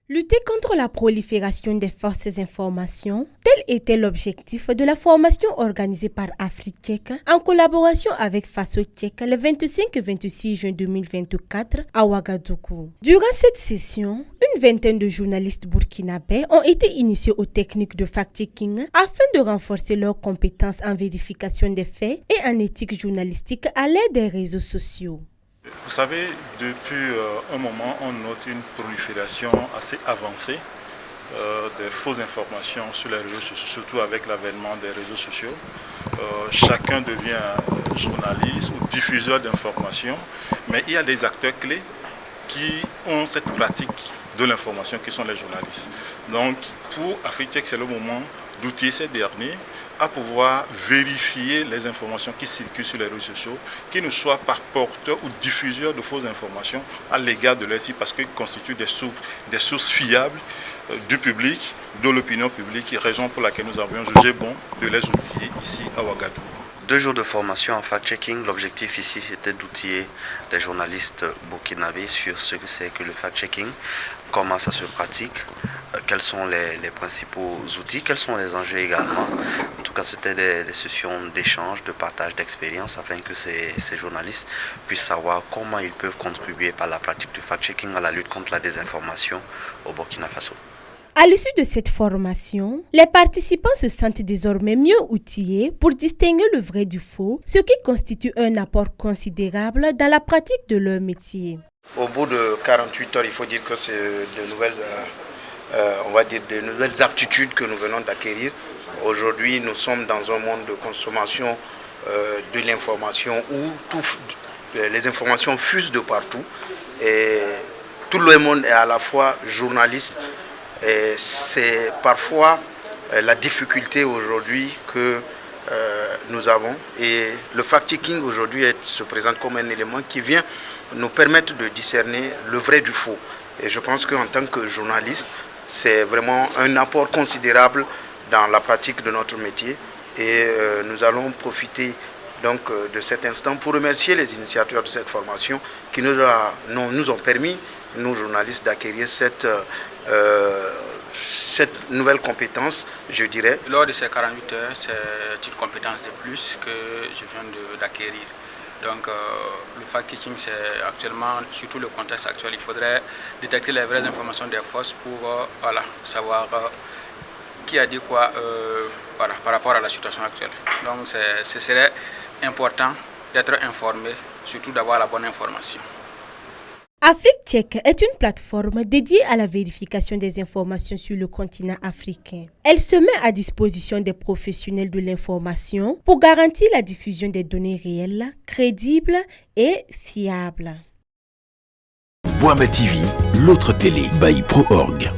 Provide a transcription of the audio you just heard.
Lutter contre la prolifération des fausses informations, tel était l'objectif de la formation organisée par Afrique en collaboration avec FASO-Tchèque le 25 et 26 juin 2024 à Ouagadougou. Durant cette session, une vingtaine de journalistes burkinabés ont été initiés aux techniques de fact-checking afin de renforcer leurs compétences en vérification des faits et en éthique journalistique à l'aide des réseaux sociaux. Vous savez, depuis un moment, on note une prolifération assez avancée des fausses informations sur les réseaux sociaux, surtout avec l'avènement des réseaux sociaux. Chacun devient journaliste ou diffuseur d'informations, mais il y a des acteurs clés qui ont cette pratique de l'information qui sont les journalistes. Donc, pour Afrique, c'est le moment d'outiller ces derniers à pouvoir vérifier les informations qui circulent sur les réseaux sociaux, qui ne soient pas porteurs ou diffuseurs de fausses informations à l'égard de leur site, parce qu'ils constituent des sources fiables du public, de l'opinion publique, raison pour laquelle nous avions jugé bon de les outiller ici à Ouagadougou. 2 jours de formation en fact-checking. L'objectif ici, c'était d'outiller des journalistes burkinabés sur ce que c'est que le fact-checking, comment ça se pratique, quels sont les principaux outils, quels sont les enjeux également. En tout cas, c'était des sessions d'échange, de partage d'expérience afin que ces journalistes puissent savoir comment ils peuvent contribuer par la pratique du fact-checking à la lutte contre la désinformation au Burkina Faso. À l'issue de cette formation, les participants se sentent désormais mieux outillés pour distinguer le vrai du faux, ce qui constitue un apport considérable dans la pratique de leur métier. Au bout de 48 heures, il faut dire que c'est de nouvelles aptitudes que nous venons d'acquérir. Aujourd'hui, nous sommes dans un monde de consommation de l'information où les informations fusent de partout et tout le monde est à la fois journaliste. Et c'est parfois la difficulté aujourd'hui que nous avons. Et le fact-checking aujourd'hui se présente comme un élément qui vient nous permettre de discerner le vrai du faux. Et je pense qu'en tant que journaliste, c'est vraiment un apport considérable dans la pratique de notre métier. Et nous allons profiter donc de cet instant pour remercier les initiateurs de cette formation qui nous ont permis, nous journalistes, d'acquérir cette nouvelle compétence, je dirais. Lors de ces 48 heures, c'est une compétence de plus que je viens d'acquérir. Donc le fact-checking, c'est actuellement, surtout le contexte actuel, il faudrait détecter les vraies informations des fausses pour savoir qui a dit quoi par rapport à la situation actuelle. Donc ce serait important d'être informé, surtout d'avoir la bonne information. Afrique-Tchèque est une plateforme dédiée à la vérification des informations sur le continent africain. Elle se met à disposition des professionnels de l'information pour garantir la diffusion des données réelles, crédibles et fiables. Boama TV, l'autre télé by Pro.org.